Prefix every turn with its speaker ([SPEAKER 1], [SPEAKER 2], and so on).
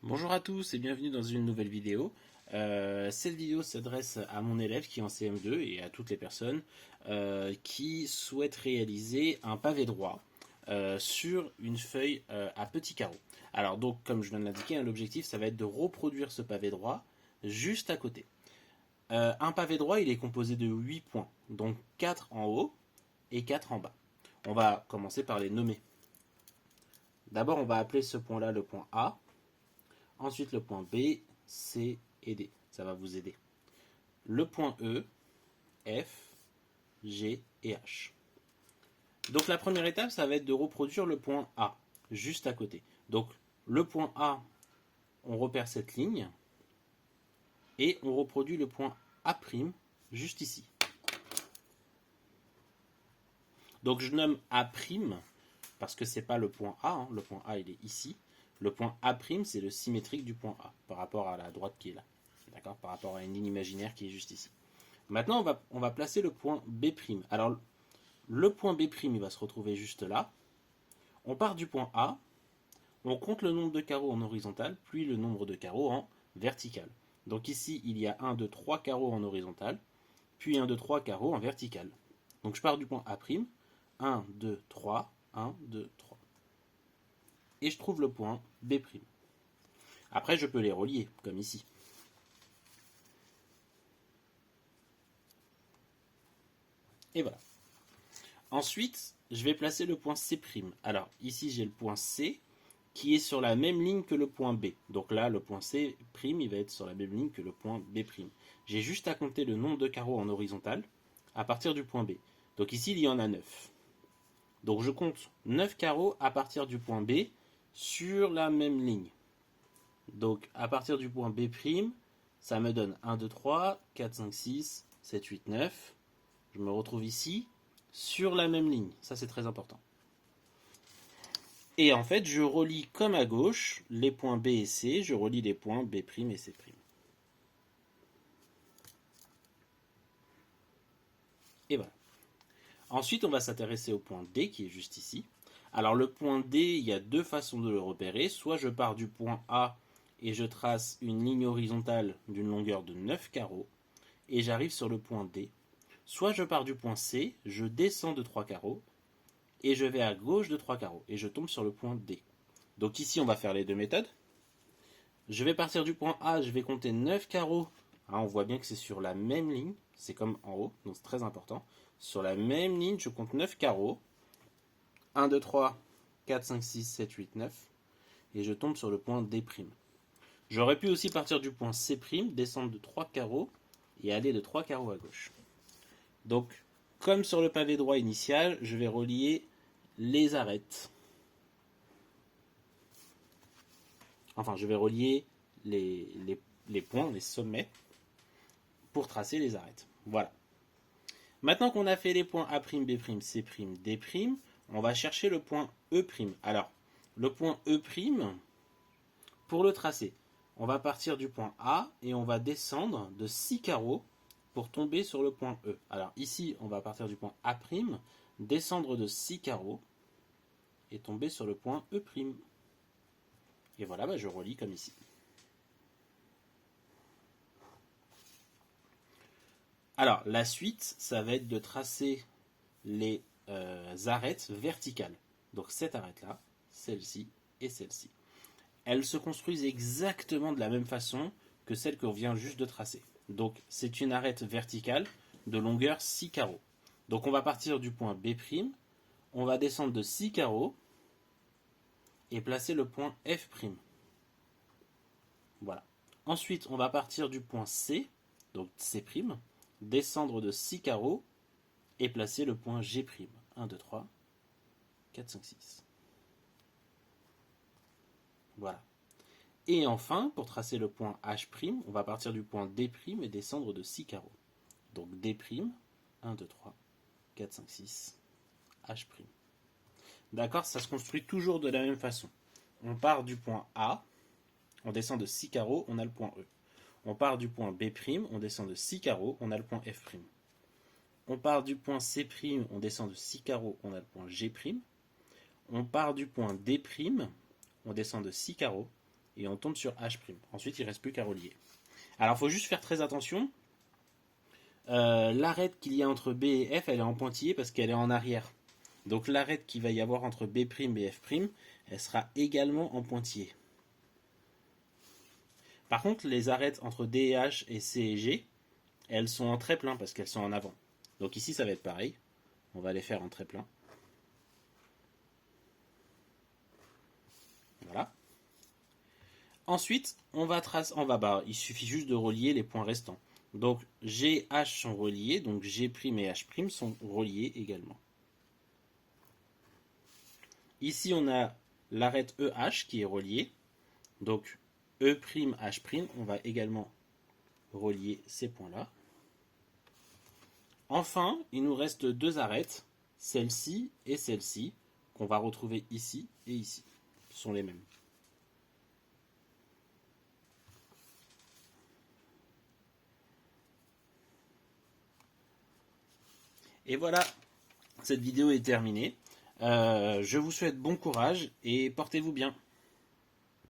[SPEAKER 1] Bonjour à tous et bienvenue dans une nouvelle vidéo. Cette vidéo s'adresse à mon élève qui est en CM2 et à toutes les personnes qui souhaitent réaliser un pavé droit sur une feuille à petits carreaux. Alors donc comme je viens de l'indiquer, l'objectif ça va être de reproduire ce pavé droit juste à côté. Un pavé droit il est composé de 8 points, donc 4 en haut et 4 en bas. On va commencer par les nommer. D'abord on va appeler ce point là le point A. Ensuite, le point B, C et D. Ça va vous aider. Le point E, F, G et H. Donc la première étape, ça va être de reproduire le point A, juste à côté. Donc le point A, on repère cette ligne, et on reproduit le point A', juste ici. Donc je nomme A', parce que ce n'est pas le point A, hein. Le point A il est ici. Le point A', c'est le symétrique du point A, par rapport à la droite qui est là. D'accord, par rapport à une ligne imaginaire qui est juste ici. Maintenant, on va placer le point B'. Alors, le point B', il va se retrouver juste là. On part du point A, on compte le nombre de carreaux en horizontal, puis le nombre de carreaux en vertical. Donc ici, il y a 1, 2, 3 carreaux en horizontal, puis 1, 2, 3 carreaux en vertical. Donc je pars du point A', 1, 2, 3, 1, 2, 3. Et je trouve le point B'. Après, je peux les relier, comme ici. Et voilà. Ensuite, je vais placer le point C'. Alors, ici, j'ai le point C qui est sur la même ligne que le point B. Donc là, le point C', il va être sur la même ligne que le point B'. J'ai juste à compter le nombre de carreaux en horizontal à partir du point B. Donc ici, il y en a 9. Donc je compte 9 carreaux à partir du point B sur la même ligne. Donc à partir du point B', ça me donne 1, 2, 3, 4, 5, 6, 7, 8, 9. Je me retrouve ici sur la même ligne. Ça, c'est très important. Et en fait, je relie comme à gauche les points B et C, je relie les points B' et C'. Et voilà. Ensuite, on va s'intéresser au point D qui est juste ici. Alors le point D, il y a deux façons de le repérer. Soit je pars du point A et je trace une ligne horizontale d'une longueur de 9 carreaux et j'arrive sur le point D. Soit je pars du point C, je descends de 3 carreaux et je vais à gauche de 3 carreaux et je tombe sur le point D. Donc ici, on va faire les deux méthodes. Je vais partir du point A, je vais compter 9 carreaux. On voit bien que c'est sur la même ligne, c'est comme en haut, donc c'est très important. Sur la même ligne, je compte 9 carreaux. 1, 2, 3, 4, 5, 6, 7, 8, 9. Et je tombe sur le point D'. J'aurais pu aussi partir du point C', descendre de 3 carreaux et aller de 3 carreaux à gauche. Donc, comme sur le pavé droit initial, je vais relier les arêtes. Enfin, je vais relier les points, les sommets, pour tracer les arêtes. Voilà. Maintenant qu'on a fait les points A', B', C', D', on va chercher le point E'. Alors, le point E', pour le tracer, on va partir du point A et on va descendre de 6 carreaux pour tomber sur le point E. Alors ici, on va partir du point A', descendre de 6 carreaux et tomber sur le point E'. Et voilà, je relie comme ici. Alors, la suite, ça va être de tracer les arêtes verticales. Donc cette arête-là, celle-ci et celle-ci. Elles se construisent exactement de la même façon que celle qu'on vient juste de tracer. Donc c'est une arête verticale de longueur 6 carreaux. Donc on va partir du point B', on va descendre de 6 carreaux et placer le point F'. Voilà. Ensuite, on va partir du point C, donc C', descendre de 6 carreaux et placer le point G'. 1, 2, 3, 4, 5, 6. Voilà. Et enfin, pour tracer le point H', on va partir du point D' et descendre de 6 carreaux. Donc D', 1, 2, 3, 4, 5, 6, H'. D'accord, ça se construit toujours de la même façon. On part du point A, on descend de 6 carreaux, on a le point E. On part du point B', on descend de 6 carreaux, on a le point F'. On part du point C', on descend de 6 carreaux, on a le point G'. On part du point D', on descend de 6 carreaux, et on tombe sur H'. Ensuite, il ne reste plus qu'à relier. Alors, il faut juste faire très attention. L'arête qu'il y a entre B et F, elle est en pointillé parce qu'elle est en arrière. Donc l'arête qu'il va y avoir entre B' et F', elle sera également en pointillé. Par contre, les arêtes entre D et H et C et G, elles sont en très plein parce qu'elles sont en avant. Donc ici, ça va être pareil. On va les faire en très plein. Voilà. Ensuite, il suffit juste de relier les points restants. Donc G, H sont reliés, donc G' et H' sont reliés également. Ici, on a l'arête EH qui est reliée. Donc E'H', on va également relier ces points-là. Enfin, il nous reste deux arêtes, celle-ci et celle-ci, qu'on va retrouver ici et ici. Ce sont les mêmes. Et voilà, cette vidéo est terminée. Je vous souhaite bon courage et portez-vous bien.